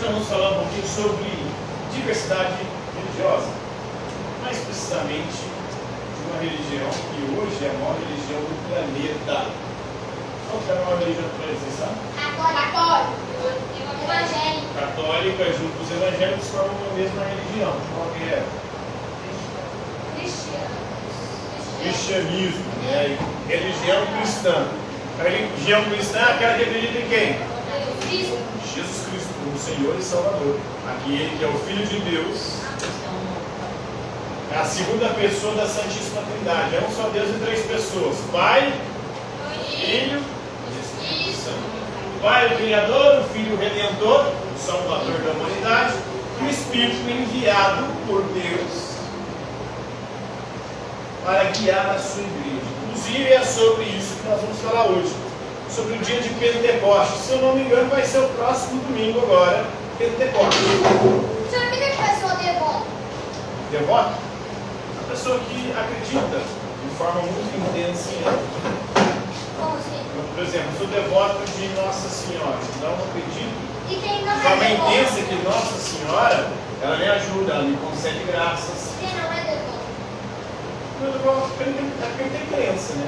nós vamos falar um pouquinho sobre diversidade religiosa, mais precisamente de uma religião que hoje é a maior religião do planeta. Qual que é a maior religião do planeta, vocês sabem? Católico. Evangélico. Católica, junto com os evangélicos, formam uma mesma religião. Qual que é? Cristianismo, né? Religião cristã. A religião cristã é aquela que acredita em quem? Jesus Cristo, como Senhor e Salvador. Aquele que é o Filho de Deus, é a segunda pessoa da Santíssima Trindade. É um só Deus em três pessoas: Pai, Filho e Espírito Santo. O Pai, o Criador, o Filho, o Redentor, o Salvador da humanidade, e o Espírito enviado por Deus para guiar a sua igreja. Inclusive é sobre isso que nós vamos falar hoje, sobre o dia de Pentecostes. Se eu não me engano, vai ser o próximo domingo agora, Pentecostes. Senhor, o que é pessoa devota? Devoto? A pessoa que acredita de forma muito intensa em ela. Como assim? Por exemplo, eu sou devoto de Nossa Senhora, então eu acredito E quem não de forma é intensa devoto? que Nossa Senhora, ela me ajuda, ela me concede graças. Quem não é devoto? Porque tem crença, né?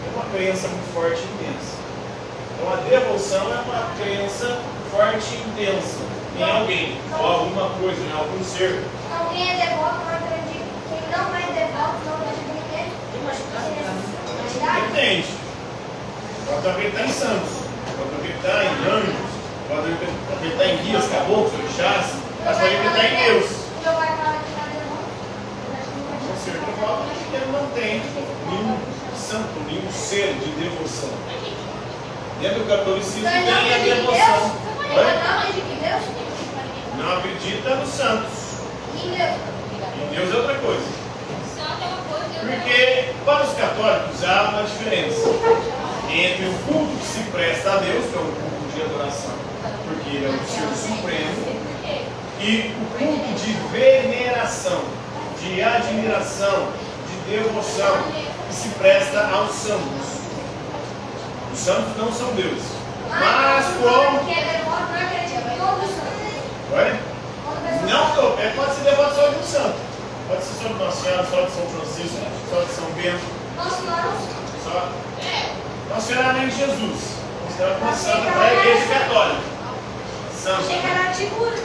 É uma crença muito forte e intensa. Então a devoção é uma crença forte e intensa em alguém, ou alguma coisa, em algum ser. Então quem é devoto não acredita. Quem não é devoto não acredita em quem? Depende. Pode acreditar em santos, pode acreditar em anjos, pode acreditar em guias, caboclos, orixás, mas pode acreditar em Deus. Meu pai fala que está devoto. O ser devoto é que ele não tem nenhum santo, nenhum ser de devoção. Dentro do catolicismo Mas não tem a acredita em devoção. Deus? Oi? Não acredita em Deus? Não acredita nos santos. E em Deus? Em Deus é outra coisa. Porque para os católicos há uma diferença entre o culto que se presta a Deus, que é o culto de adoração, porque ele é o ser supremo, e o culto de veneração, de admiração, de devoção, que se presta aos santos. Os santos não são deuses. Mas como... Quem é devoto não acredita em todos os santos. Oi? Não, pode ser devoto só de um santo. Pode ser só de Nossa Senhora, só de São Francisco, só de São Bento. Nossa Senhora não sabe. Só. Nossa Senhora é a mãe de Jesus. Considerada uma santa para a Igreja Católica. Santa. Achei que era tipo Deus.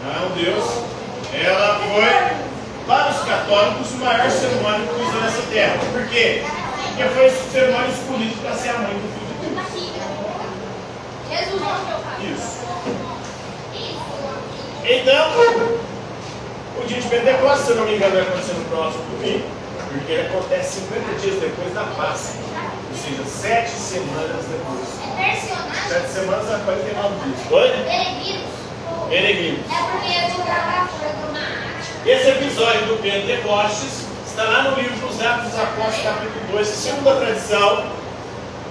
Não, Deus. Ela foi, para os católicos, o maior ser humano que cruzou nessa terra. Por quê? Porque foi o ser humano escolhido para ser a mãe do Filho de Deus. Jesus Isso. Então, o dia de Pentecostes, se eu não me engano, vai acontecer no próximo domingo, porque ele acontece 50 dias depois da Páscoa, ou seja, 7 semanas depois. é personagem. 7 semanas a 49 dias. Oi? Peregrinos. Peregrinos. É porque eu vou gravar fora do mar. Esse episódio do Pentecostes está lá no livro dos Atos dos Apóstolos, capítulo 2, que, segundo a tradição,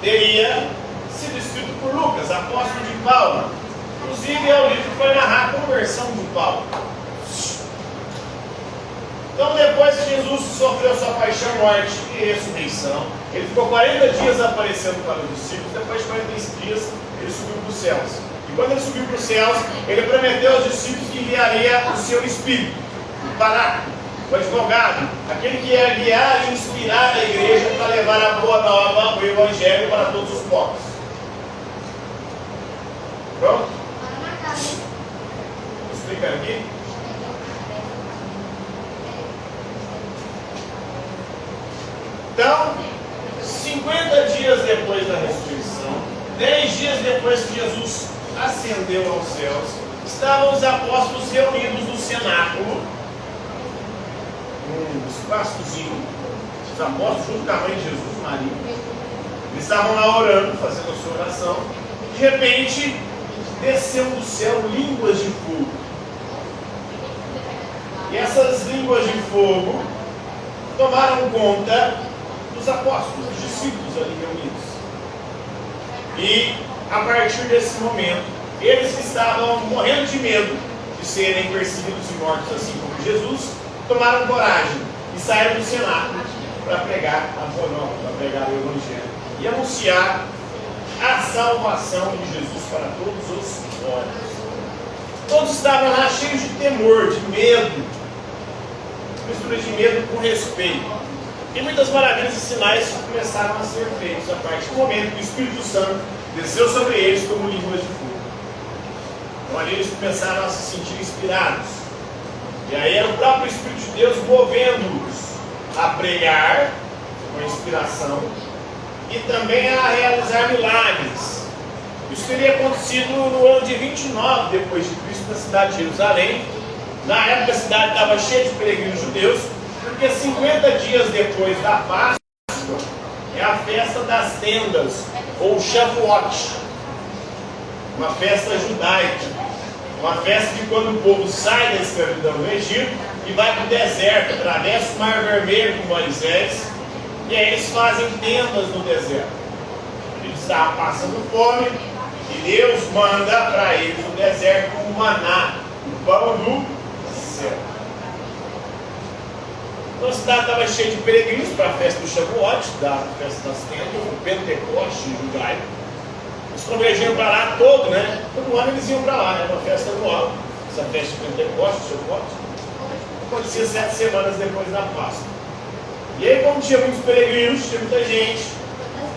teria sido escrito por Lucas, apóstolo de Paulo. Inclusive, é o livro que foi narrar a conversão de Paulo. Então, depois que Jesus sofreu sua paixão, morte e ressurreição, ele ficou 40 dias aparecendo para os discípulos. Depois de 40 dias, ele subiu para os céus. E quando ele subiu para os céus, ele prometeu aos discípulos que enviaria o seu Espírito, o Paráclito, o advogado, aquele que ia guiar e inspirar a igreja para levar a boa nova, o Evangelho, para todos os povos. Pronto? Vou explicar aqui. Então, 50 dias depois da ressurreição, 10 dias depois que Jesus ascendeu aos céus, estavam os apóstolos reunidos no cenáculo, num espaçozinho, os apóstolos junto com a mãe de Jesus, Maria. Eles estavam lá orando, fazendo a sua oração. De repente, desceu do céu línguas de fogo. E essas línguas de fogo tomaram conta dos apóstolos, dos discípulos ali reunidos. E, a partir desse momento, eles que estavam morrendo de medo de serem perseguidos e mortos assim como Jesus, tomaram coragem e saíram do cenáculo para pregar a boa nova, para pregar o Evangelho e anunciar a salvação de Jesus para todos os povos. Todos estavam lá cheios de temor, de medo, mistura de medo com respeito. E muitas maravilhas e sinais começaram a ser feitos a partir do momento que o Espírito Santo desceu sobre eles como línguas de fogo. Então ali eles começaram a se sentir inspirados. E aí era o próprio Espírito de Deus movendo-os a pregar, com inspiração, e também a realizar milagres. Isso teria acontecido no ano de 29 depois de Cristo, na cidade de Jerusalém. Na época a cidade estava cheia de peregrinos judeus, porque 50 dias depois da Páscoa é a festa das tendas, ou Shavuot, uma festa judaica. Uma festa de quando o povo sai da escravidão do Egito e vai para o deserto, atravessa o Mar Vermelho com Moisés, e aí eles fazem tendas no deserto. Eles estavam passando fome, e Deus manda para eles no deserto o maná, o pão do céu. Então a cidade estava cheia de peregrinos para a festa do Shavuot, da festa das tendas, o Pentecoste judaico. Eles convergiam para lá todo ano eles iam para lá, né? Uma festa anual, essa festa de Pentecoste, Shavuot, acontecia 7 semanas depois da Páscoa. E aí, como tinha muitos peregrinos, tinha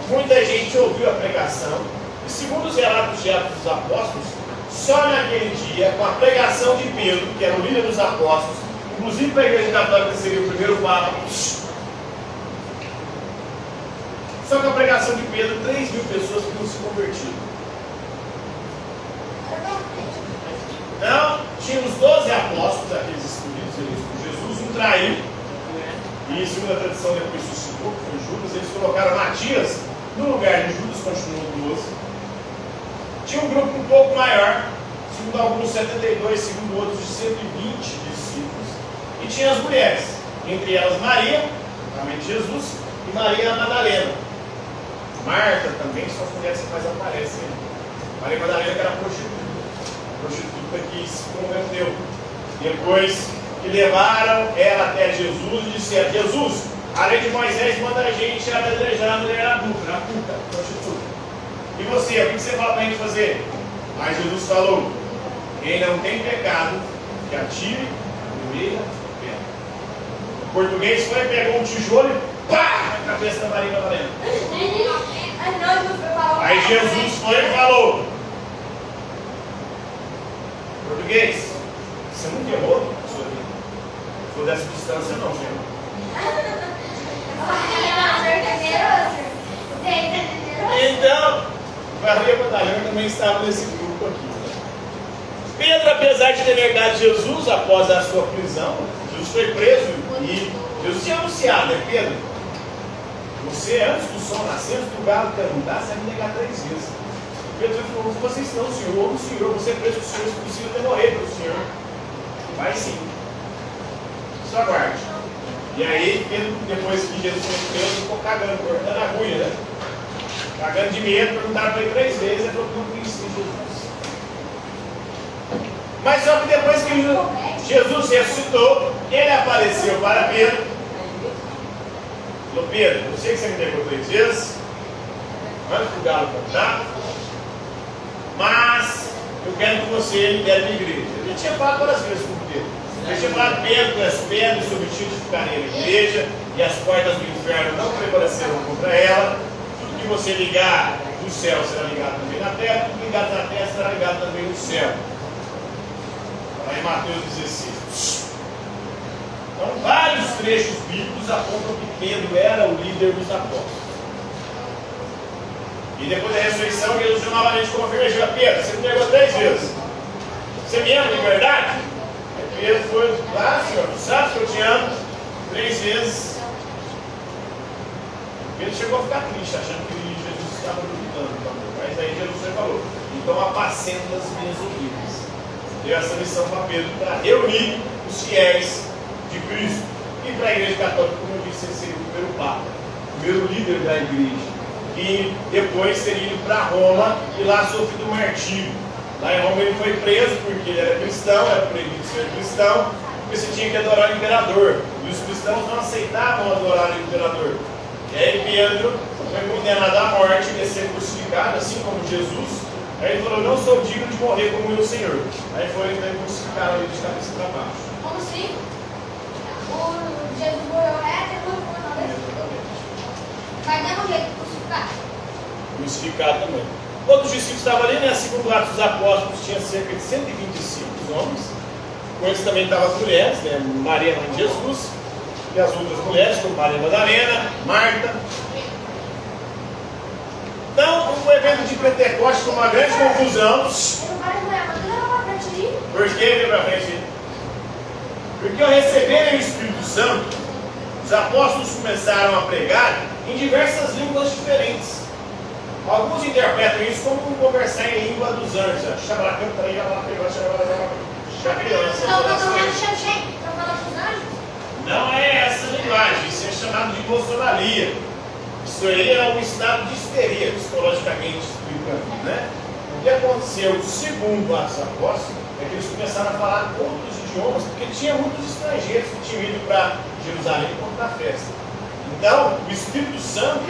muita gente ouviu a pregação, e segundo os relatos de Atos dos Apóstolos, só naquele dia, com a pregação de Pedro, que era o líder dos apóstolos, inclusive para a Igreja Católica seria o primeiro Papa, só com a pregação de Pedro, 3.000 pessoas tinham se convertido. Então, tinha os 12 apóstolos, aqueles escolhidos por Jesus, um traiu, e segundo a tradição depois suscitou, que foi Judas, eles colocaram Matias no lugar de Judas, continuou 12. Tinha um grupo um pouco maior, segundo alguns 72, segundo outros de 120 discípulos, e tinha as mulheres, entre elas Maria, a mãe de Jesus, e Maria Madalena. Marta também, são as mulheres que mais aparecem. Maria Madalena que era prostituta que se converteu. Depois que levaram ela até Jesus e disseram: Jesus, a lei de Moisés manda a gente apedrejar a mulher adulta, prostituta. E você, o que você fala para a gente fazer? Mas Jesus falou: quem não tem pecado, que atire a primeira pedra. O português foi, pegou um tijolo e pá! Na cabeça da Maria Madalena. Aí Jesus foi e falou: português, você nunca errou na sua vida. Se for dessa distância, não, Senhor. Então, Maria Madalena também estava nesse grupo aqui. Pedro, apesar de ter negado Jesus após a sua prisão, Jesus foi preso e Jesus tinha anunciado, né, Pedro? Você, antes do sol nascer, antes do galo cantar, você vai me negar 3 vezes. Pedro falou: vocês não, Senhor, ou o Senhor, você é preso do Senhor, se possível até morrer pelo Senhor. Vai sim. Só aguarde. E aí, Pedro, depois que Jesus foi preso, ficou cagando, cortando a agulha, né? Cagando de medo, perguntaram para ele 3 vezes, ele falou que não conhecia Jesus. Mas só que depois que Jesus ressuscitou, ele apareceu para Pedro. Falou: Pedro, eu sei que você me negou 3 vezes, antes do galo cantar, mas eu quero que você lidere minha igreja. Ele tinha falado várias vezes com Pedro. Ele tinha falado: Pedro, tu és pedra, sob ti de ficarei na igreja, e as portas do inferno não prevalecerão contra ela. Tudo que você ligar no céu será ligado também na terra, tudo ligado na terra será ligado também no céu. Lá em Mateus 16. Então, vários trechos bíblicos apontam que Pedro era o líder dos apóstolos. E depois da ressurreição, Jesus novamente confirma: Pedro, você me negou 3 vezes. Você me ama de verdade? Aí Pedro foi lá: Senhor, tu sabes que eu te amo 3 vezes. Pedro chegou a ficar triste, achando que Jesus estava duvidando. Mas aí Jesus falou: então apacenta as minhas ovelhas. Deu essa missão para Pedro, para reunir os fiéis de Cristo. E para a Igreja Católica, como eu disse, ele seria o primeiro Papa, o primeiro líder da Igreja, que depois seria ido para Roma e lá sofrido o martírio. Lá em Roma ele foi preso porque ele era cristão, era proibido ser cristão, porque você tinha que adorar o imperador. E os cristãos não aceitavam adorar o imperador. E aí Pedro foi condenado à morte e ser crucificado, assim como Jesus. Aí ele falou, não sou digno de morrer como meu Senhor. Aí foi crucificado ele de cabeça para baixo. Como assim? O Jesus morreu reto e não foi não, né? Vai dar um jeito de crucificar. Crucificado também. Outros discípulos estavam ali, né? Segundo Atos dos Apóstolos, tinha cerca de 125 homens. Com eles também estavam as mulheres, né? Maria, mãe de Jesus, e as outras mulheres, como Maria Madalena, Marta. Então, o evento de Pentecostes foi uma grande confusão. Por que veio para frente? Porque ao receberem o Espírito Santo, os apóstolos começaram a pregar em diversas línguas diferentes. Alguns interpretam isso como conversar em língua dos anjos. Não é essa linguagem, isso é chamado de glossolalia. Isso aí é um estado de histeria, psicologicamente explicando, né? O que aconteceu, segundo os apóstolos, é que eles começaram a falar outros idiomas, porque tinha muitos estrangeiros que tinham ido para Jerusalém por conta da festa. Então, o Espírito Santo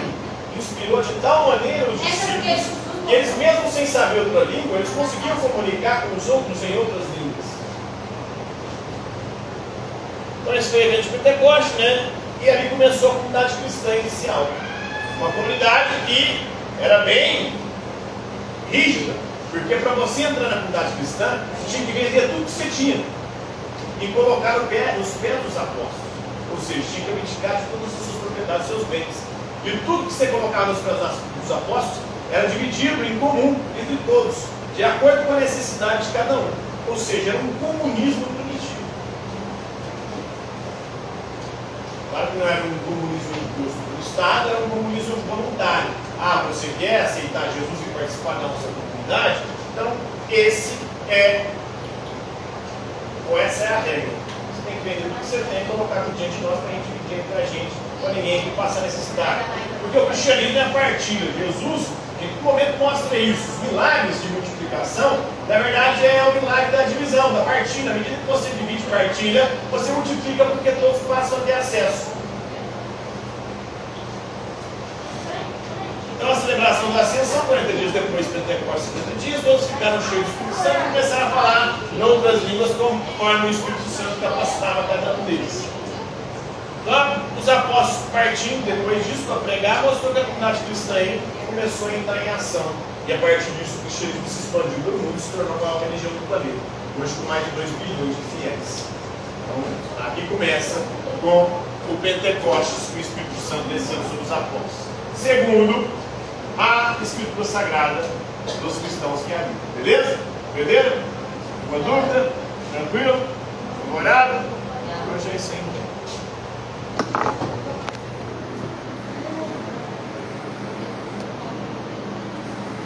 inspirou de tal maneira os discípulos que eles, mesmo sem saber outra língua, eles conseguiam comunicar com os outros em outras línguas. Então, esse foi o evento de Pentecostes, né? E ali começou a comunidade cristã inicial. Uma comunidade que era bem rígida, porque para você entrar na comunidade cristã, você tinha que vender tudo que você tinha e colocar nos pés dos apóstolos. Ou seja, tinha que abdicar de todas as suas propriedades, seus bens. E tudo que você colocava nos pés dos apóstolos era dividido em comum entre todos, de acordo com a necessidade de cada um. Ou seja, era um comunismo primitivo. Claro que não era um comunismo imposto pelo Estado, era um comunismo voluntário. Ah, você quer aceitar Jesus e participar da nossa comunidade? Então, essa é a regra. Você tem que vender tudo que você tem e colocar diante de nós para a gente dividir entre a gente, para ninguém que passa necessidade. Porque o cristianismo é a partilha. Jesus, em que momento mostra isso? Os milagres de multiplicação, na verdade, é o milagre da divisão, da partilha. À medida que você divide e partilha, você multiplica porque todos passam a ter acesso. Então a celebração da Ascensão, 40 dias depois, Pentecostes, 50 dias, todos ficaram cheios do Espírito Santo e começaram a falar em outras línguas conforme o Espírito Santo capacitava cada um deles. Então, os apóstolos partindo depois disso para pregar, mostrou que a comunidade cristã aí começou a entrar em ação. E a partir disso o cristianismo se expandiu pelo mundo e se tornou a maior religião do planeta. Hoje com mais de 2 bilhões de fiéis. Então, aqui começa com o Pentecostes, com o Espírito Santo descendo sobre os apóstolos. Segundo, a Escritura Sagrada dos cristãos que habitam. Beleza? Entenderam? Uma dúvida? Tranquilo? Namorada? Hoje é isso aí.